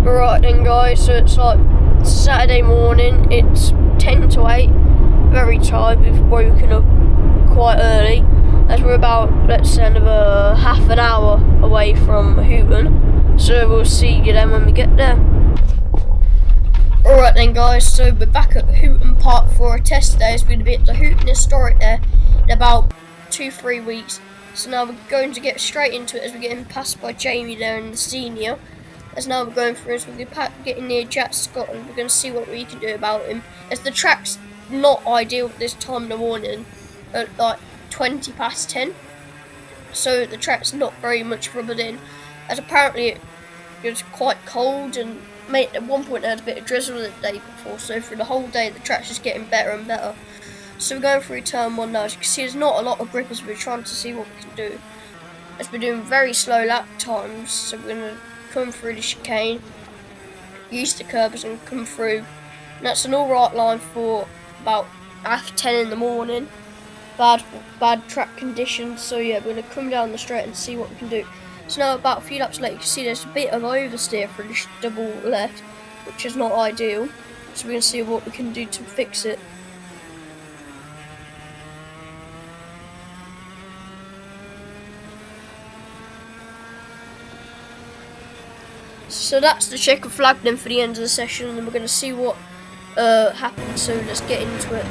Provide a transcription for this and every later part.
Right then guys, so it's like Saturday morning, it's 10 to 8, very tired, we've woken up quite early, as we're about, let's say, another half an hour away from Hooton, so we'll see you then when we get there. Alright then guys, so we're back at Hooton Park for a test day, as we're going to be at the Hooton Historic there in about 2-3 weeks, so now we're going to get straight into it as we're getting passed by Jamie there in the senior. As now we're going through, as we're getting near Jack Scott, and we're going to see what we can do about him. As the track's not ideal at this time in the morning, at like 20 past 10, so the track's not very much rubbered in, as apparently it was quite cold, and at one point it had a bit of drizzle the day before, so for the whole day the track's just getting better and better. So we're going through turn 1 now. As you can see, there's not a lot of grip as we're trying to see what we can do, as we're doing very slow lap times, so we're going to come through the chicane, use the curbs and come through, and that's an alright line for about 10:30 in the morning. Bad track conditions, so yeah, we're going to come down the straight and see what we can do. So now about a few laps later, you can see there's a bit of oversteer for the double left, which is not ideal, so we're going to see what we can do to fix it. So that's the checker flag then for the end of the session, and we're going to see what happens, so let's get into it.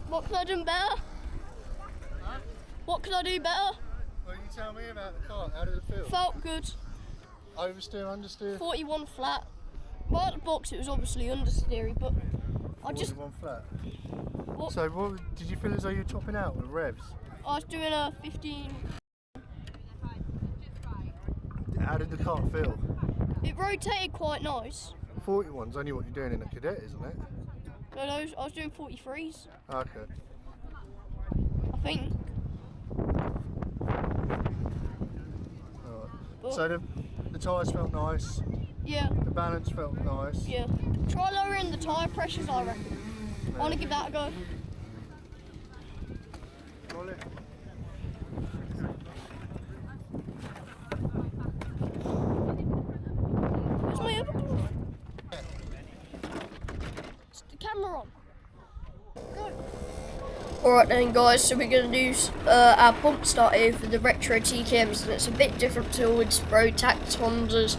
What can I do better? Huh? What can I do better? Well, you tell me about the car. How did it feel? Felt good. Oversteer, understeer? 41 flat. Well, at the box it was obviously understeery, but I just... 41 flat. What? So what did you feel as though you were topping out with revs? I was doing a 15. How did the car feel? It rotated quite nice. 41's only what you're doing in a cadet, isn't it? No, I was doing 43s. Okay. I think. Right. So the tyres felt nice. Yeah. The balance felt nice. Yeah. Try lowering the tyre pressures, I reckon. I want to give that a go. Roll it. Where's my other? Is the camera on? Go. Alright then guys, so we're going to do our bump start here for the retro TKMs, and it's a bit different to its road tax Hondas.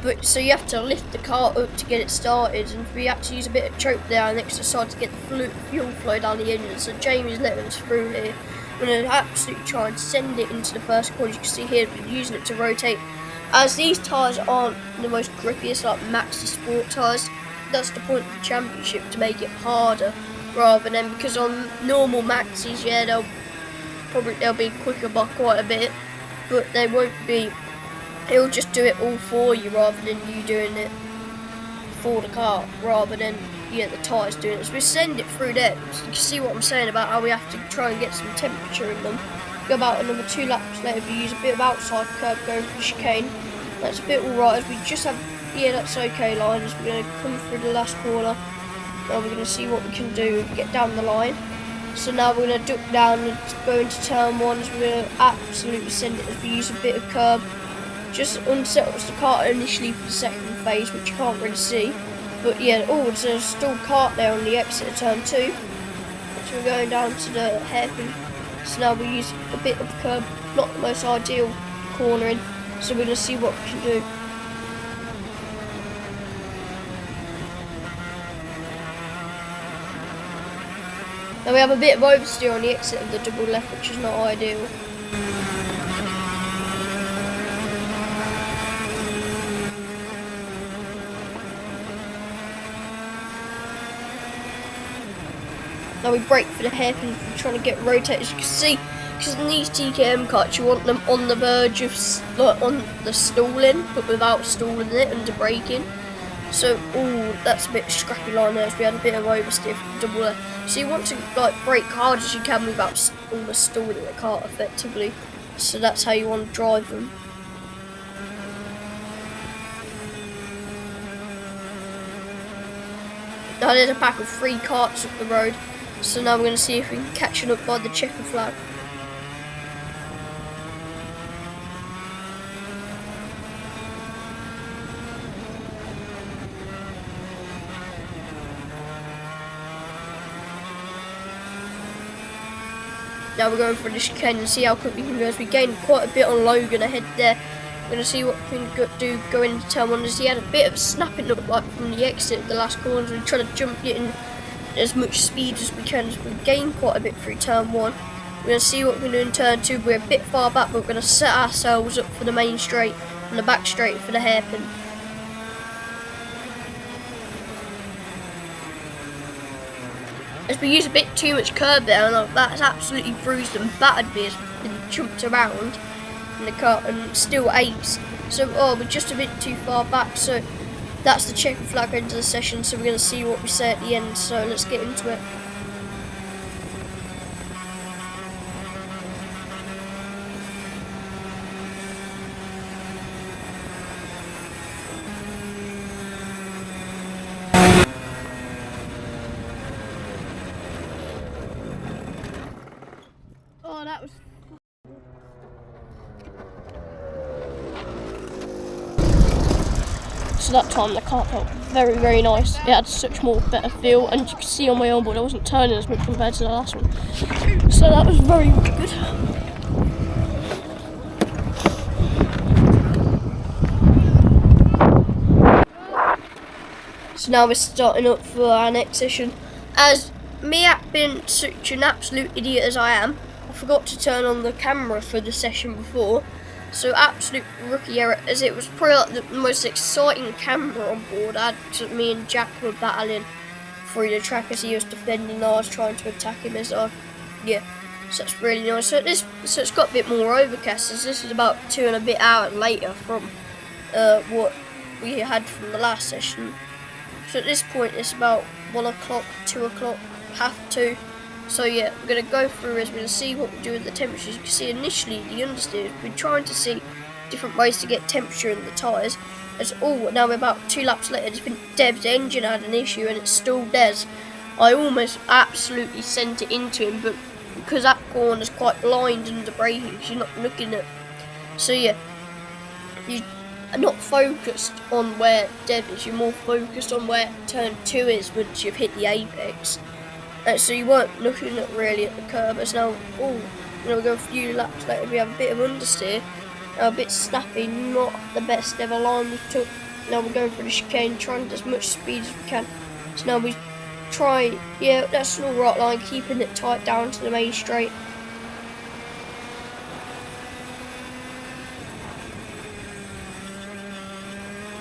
But so you have to lift the car up to get it started, and we had to use a bit of choke there on the extra side to get the fuel flow down the engine. So Jamie's letting us through here. We're going to absolutely try and send it into the first corner. As you can see here, we're using it to rotate. As these tyres aren't the most grippiest, like Maxi Sport tyres, that's the point of the championship, to make it harder rather than, because on normal Maxis, yeah, they'll be quicker by quite a bit, but they won't be. It'll just do it all for you rather than you doing it for the car, rather than the tyres doing it. So we send it through there. So you can see what I'm saying about how we have to try and get some temperature in them. Go about another 2 laps later, we use a bit of outside curb going for the chicane. That's a bit alright, as we just have, that's okay line, as we're going to come through the last corner. Now we're going to see what we can do, get down the line. So now we're going to duck down and go into turn 1, as we're going to absolutely send it, as we use a bit of curb. Just unsettles the cart initially for the second phase, which you can't really see. But yeah, there's a stalled cart there on the exit of turn 2. So we're going down to the hairpin. So now we use a bit of curb, not the most ideal cornering. So we're going to see what we can do. Now we have a bit of oversteer on the exit of the double left, which is not ideal. Now we brake for the hairpin, we're trying to get rotated. As you can see, because in these TKM karts you want them on the verge of, on the stalling, but without stalling it under braking. So, that's a bit scrappy line there, as we had a bit of oversteer from the double left. So you want to brake hard as you can without almost stalling the kart effectively. So that's how you want to drive them. Now there's a pack of 3 karts up the road. So now we're going to see if we can catch it up by the checker flag. Now we're going for the chicane and see how quick we can go, as we gained quite a bit on Logan ahead there. We're going to see what we can do going into turn 1, as he had a bit of a snap, it looked like, from the exit at the last corner. We try to jump it in as much speed as we can, as we gained quite a bit through turn 1. We're going to see what we can do in turn 2. We're a bit far back, but we're going to set ourselves up for the main straight and the back straight for the hairpin. As we use a bit too much curb there, and that's absolutely bruised and battered me as been jumped around in the car and still aches. So we're just a bit too far back, so that's the checker flag into the session, so we're going to see what we say at the end, so let's get into it. Oh, that was... So that time the car felt very, very nice. It had such more better feel, and you can see on my onboard I wasn't turning as much compared to the last one. So that was very good. So now we're starting up for our next session. As me being such an absolute idiot as I am, I forgot to turn on the camera for the session before. So absolute rookie error, as it was probably like the most exciting camera on board. Me and Jack were battling through the track as he was defending, and I was trying to attack him as so that's really nice. So it's got a bit more overcast, as this is about 2.5 hours later from what we had from the last session. So at this point it's about 1 o'clock, 2 o'clock, 1:30. So yeah, we're going to go through as we're going to see what we do with the temperatures. You can see initially the understeer, we're trying to see different ways to get temperature in the tyres. As now we're about 2 laps later, I think Dev's engine had an issue and it's still Des. I almost absolutely sent it into him, but because that corner's quite blind under braking, because you're not looking at. So yeah, you are not focused on where Dev is, you're more focused on where turn 2 is once you've hit the apex. So you weren't looking at really at the curb. As now, we go a few laps later, we have a bit of understeer, a bit snappy, not the best ever line we took. Now we're going for the chicane, trying to get as much speed as we can. So now we try, that's an alright line, keeping it tight down to the main straight.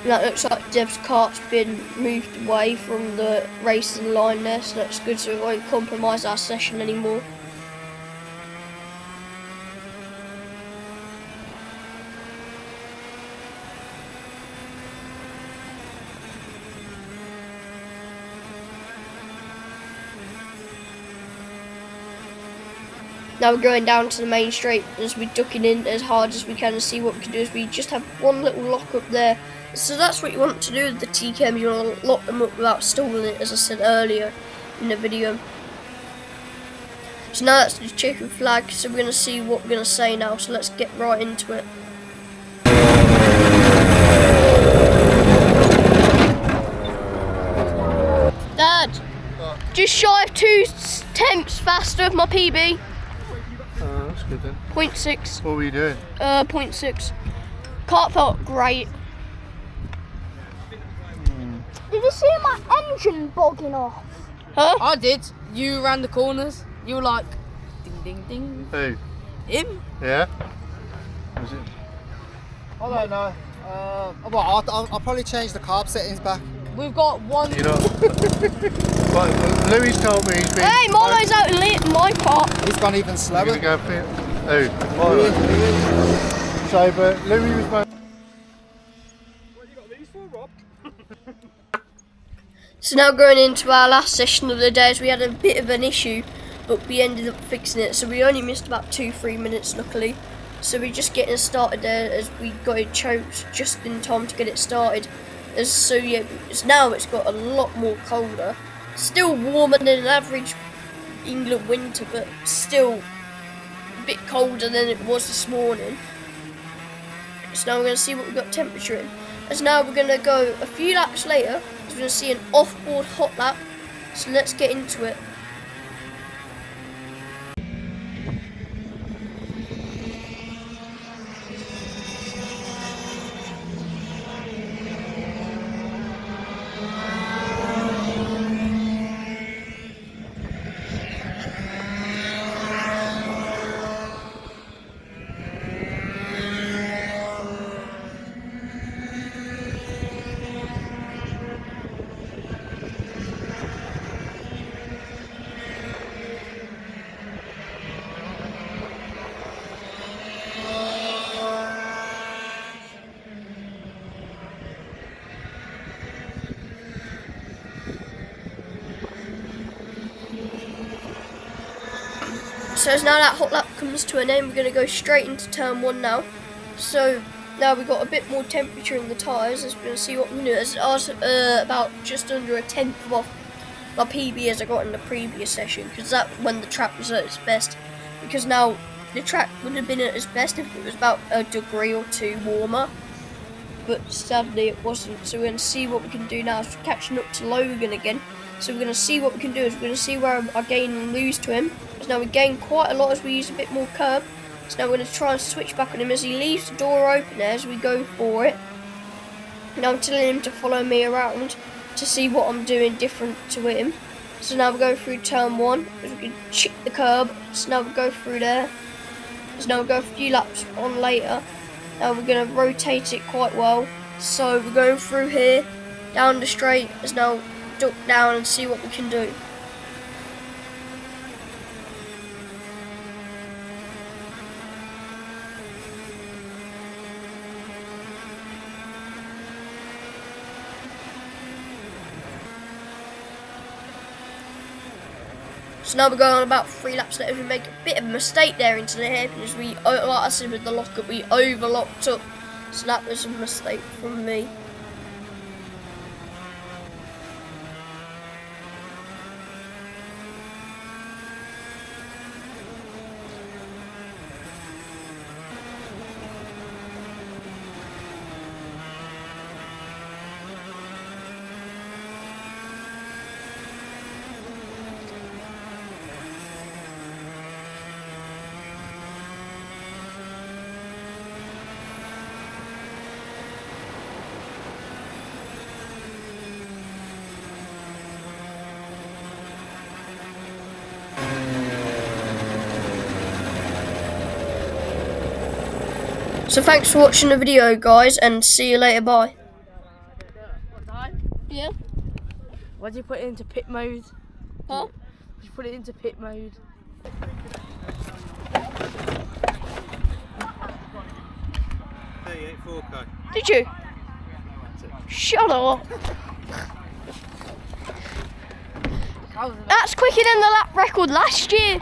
And that looks like Dev's kart's been moved away from the racing line there, so that's good, so it won't compromise our session anymore. Now we're going down to the main straight as we're ducking in as hard as we can, and see what we can do. Is we just have one little lock up there. So that's what you want to do with the TKM, you want to lock them up without stalling it, as I said earlier in the video. So now that's the checker flag, so we're going to see what we're going to say now, so let's get right into it. Dad, just shy of 2 tenths faster of my PB. That's good then. 0.6. What were you doing? 0.6. Kart felt great. Did you see my engine bogging off? Huh? I did. You ran the corners. You were like, ding, ding, ding. Who? Him? Yeah? Was it? I don't know. I'll probably change the carb settings back. We've got one. You know. But Louis told me he's been. Hey, Milo's out in my part. He's gone even You're slower. gonna go fit. Who? Milo. So, but Louis was going. So now going into our last session of the day, as we had a bit of an issue, but we ended up fixing it. So we only missed about 2-3 minutes, luckily. So we're just getting started there, as we got it choked just in time to get it started. So yeah, now it's got a lot more colder. Still warmer than an average England winter, but still a bit colder than it was this morning. So now we're going to see what we've got temperature in. As now we're going to go a few laps later, so we're going to see an off-board hot lap. So let's get into it. So as now that hot lap comes to an end, we're going to go straight into turn 1 now. So now we've got a bit more temperature in the tyres, as we're going to see what we can do. As I was about just under a tenth off my PB as I got in the previous session, because that when the track was at its best. Because now the track would have been at its best if it was about a degree or 2 warmer, but sadly it wasn't. So we're going to see what we can do now. So we're catching up to Logan again. So we're going to see what we can do. We're going to see where I gain and lose to him. So now we gain quite a lot as we use a bit more curb. So now we're going to try and switch back on him as he leaves the door open there as we go for it. Now I'm telling him to follow me around to see what I'm doing different to him. So now we're going through turn 1. As we can chip the curb. So now we'll go through there. So now we'll go a few laps on later. Now we're going to rotate it quite well. So we're going through here, down the straight. As now duck down and see what we can do. So now we're going on about 3 laps later. We make a bit of a mistake there into the hairpin as we, like I said with the lockup, we overlocked up. So that was a mistake from me. So thanks for watching the video, guys, and see you later. Bye. Yeah. Why did you put it into pit mode? Huh? Did you put it into pit mode? Did you? Shut up. That's quicker than the lap record last year.